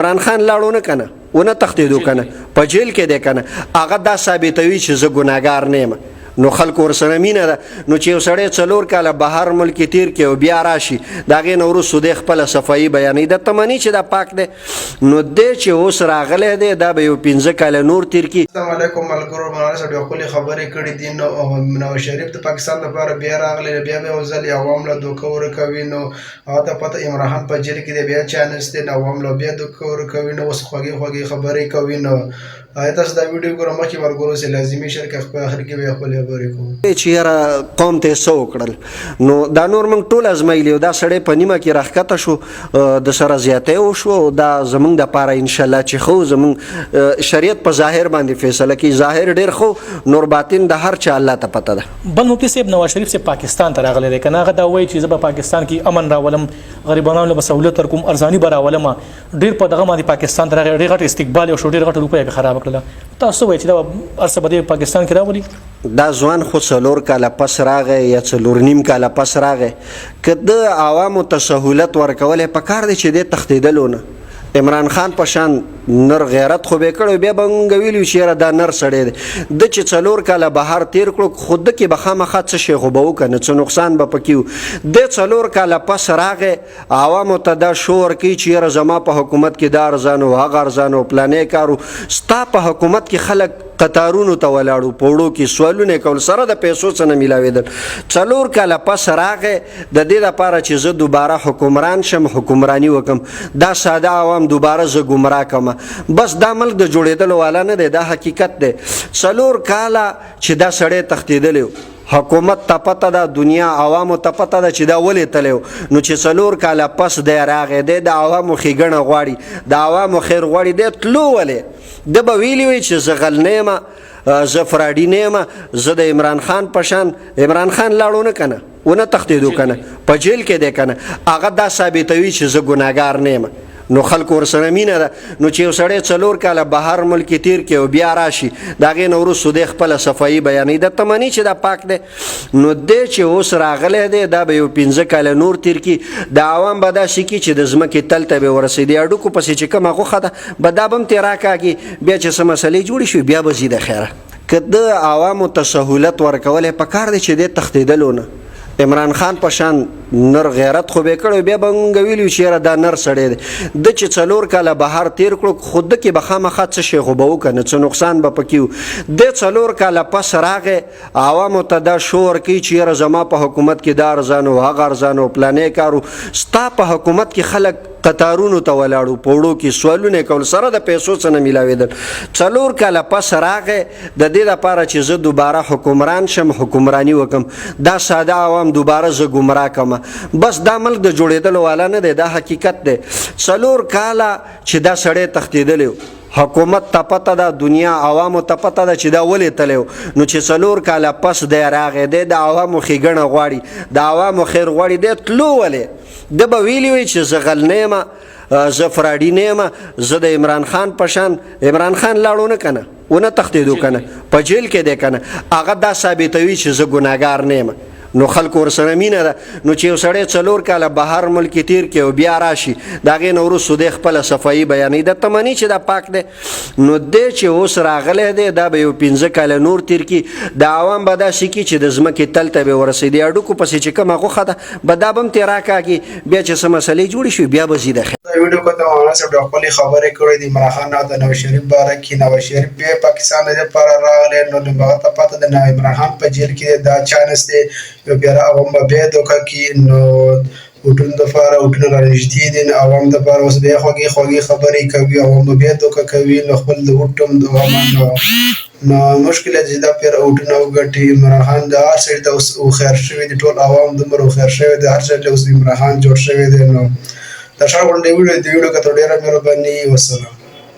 عمران خان لاړو نه کنه ونه تښتېدو کنه په جیل کې دی کنه هغه دا ثابتوي چې زه ګناهګار نه یم نو خلکو ورسره مینه ده نو چې یو سړی 4 کاله بهر ملک تیر کې او بیا راشي د هغې نه وروستو دی خپله صفایي بیانوي د تمني چې دا پاک دی نو دی چې اوس راغلی دی دا به یو 15 کاله نور تیر کړي. السلام علیکم ملګرو، مولانا صاحب ډېرې ښکلې خبرې کړې دي. نو نواز شریف د پاکستان لپاره بیا راغلی، بیا به یو ځل عوام له دوکه ورکوي. نو هغه ته پته عمران خان په جیل کې دی، بیا چانس دی عوام له بیا دوکه ورکوي. نو اوس خوږې خبرې کوي. نو تاسو دا ویډیو ګورئ مخکې ملګرو سره لازمي شرکت په اخر کې به خپلې خبرې کوو چې یاره قوم ته څه وکړل. نو دا نور موږ ټول ازمایلي دا سړی په نیمه کې راښکته شو د سره زیاتی وشو. دا زموږ دپاره انشاءالله چې ښه زموږ شریعت په ظاهر باندې فیصله کوي. ظاهر ډېر ښه، نور باطن د هر چا الله ته پته ده. بل مفتي صاحب نواز شریف صاحب پاکستان ته راغلی دی که نه؟ هغه دا وایي چې زه به پاکستان کې امن راولم، غریبانو له به سهولت ورکوم، ارزاني به راولم. ډېر په دغه باندې پاکستان ته راغلی، ډېر غټ استقبال یې وشو، ډېر غټه روپۍ یې خرابه کړله. تاسو وایئ چې دا هر څه به دی پاکستان کې راولي؟ دا ځوان خو 4 کاله پس راغی یا 4.5 کاله پس راغی. که د عوامو ته سهولت ورکولی پکار دی چې دی تښتېدلو نه. عمران خان په شان نر غیرت خو به کړی، بیا به مونږ ویلي چې یاره دا نر سړی دی. د چې 4 کاله بهر تیر کړو خو ده کې به خامخا څه شی خو به وکړه، څه نقصان به پکې و. د 4 کاله پس راغی، عوامو ته دا شو ورکوي چې یاره زما په حکومت کې دا ارزان و هغه ارزان و پلانې کار و. ستا په حکومت کې خلک قطارونو ته ولاړو، په وړو کې سوالونه کول، سره د پیسو څه نه میلاوېدل. 4 کاله پس راغی د دې لپاره چې زه دوباره حکمران شم، حکمراني وکم، دا ساده عوام دوباره زه ګمراه کم. بس دا ملک د جوړېدلو والا نه دی، دا حقیقت دی. 4 کاله چې دا سړی تښتېدلی و، حکومت ته پته ده، دنیا عوامو ته پته ده چې دا ولې تلی و. نو چې 4 کاله پس دی راغی، دی د عوامو ښېګڼه غواړي، د عوامو خیر غواړي، دی تلو ولې؟ ده به ویلي وي چې زه غل نه یم، زه فراډي نه یم، زه د عمران خان په شان. عمران خان لاړو نه کنه ونه تښتېدو کنه په جیل کې دی کنه هغه دا ثابتوي چې زه ګناهګار نه یم نو خلکو ورسره مینه ده. نو چې یو سړی 4 کاله بهر ملک تیر کې او بیا راشي د هغې نه وروستو دی خپله صفایي بیانوي د تمني چې دا پاک دی. نو دی چې اوس راغلی دی دا به یو 15 کاله نور تیر کړي. د عوام به داسې کړي چې د ځمکې تل ته به ورسېدي، هډوکو پسې چې کومه غوښه ده به دا به هم ترې راکاږي، بیا چې څه مسلې جوړې شوي بیا به ځي د خیره. که د عوامو ته سهولت ورکولی پکار دی چې دی تښتېدلو نه. عمران خان په شان نر غیرت خو به کړی، بیا به مونږ ویلي چې یاره دا نر سړی دی. ده چې 4 کاله بهر تیر کړو خو ده کې به خامخا څه شی خو به وکړه، څه نقصان به پکې و. د 4 کاله پس راغی، عوامو ته دا شو ورکوي چې یاره زما په حکومت کې دا ارزان و هغه ارزان و پلانې کار و. ستا په حکومت کې خلک قطارونو ته ولاړو، په وړو کې سوالونه کول، سره د پیسو څه نه میلاوېدل. 4 کاله پس راغی د دې لپاره چې زه دوباره حکمران شم، حکمراني وکم، دا ساده عوام دوباره زه ګمراه کم. بس دا ملک د جوړېدلو والا نه دی، دا حقیقت دی. 4 کاله چې دا سړی تښتېدلی و، حکومت ته پته ده، دنیا عوامو ته پته ده چې دا ولې تلی و. نو چې 4 کاله پس دی راغی، دی د عوامو ښېګڼه غواړي، د عوامو خیر غواړي، دی تلو ولې؟ ده به ویلي وي چې زه غل نه یم، زه فراډي نه یم، زه د عمران خان په شان. عمران خان لاړو نه کنه ونه تښتېدو کنه په جیل کې دی کنه هغه دا ثابتوي چې زه ګناهګار نه یم نو خلکو ورسره مینه ده. نو چې یو سړی 4 کاله بهر ملک تیر کې او بیا راشي د هغې نه وروستو دی خپله صفایي بیانوي د تمني چې دا پاک دی. نو دی چې اوس راغلی دی دا به یو 15 کاله نور تیر کړي. د عوام به داسې کړي چې د ځمکې تل ته به ورسېدي، هډوکو پسې چې کومه غوښه ده به دا به هم ترې راکاږي، بیا چې څه مسلې جوړې شوي بیا به ځي د خیر. دا ویډیو کې ته مولانا صاحب ډېرې ښکلې خبرې کړې دي. عمران خان او د نواز شریف باره کې. نواز شریف بیا پاکستان د لپاره راغلی، نو هغه ته پته ده عمران خان په جیل کې دا چانس دی، بیا عوام به بیا دوکه کړي. نو ووټونو دپاره ووټونه رانږدې دي، عوام دپاره اوس بیا خوږې خبرې کوي، عوام به بیا دوکه کوي. نو خپل د ووټ هم نو مشکل دی چې دا پیر ووټونه وګټي. عمران خان د هر سړي ته اوس هوښیار شوي دي، ټول عوام دومره هوښیار شوي دي، هر سړي ته اوس عمران خان جوړ شوی دی. نو د ښه غونډې ویډیو کتو ډېره مهرباني. والسلام.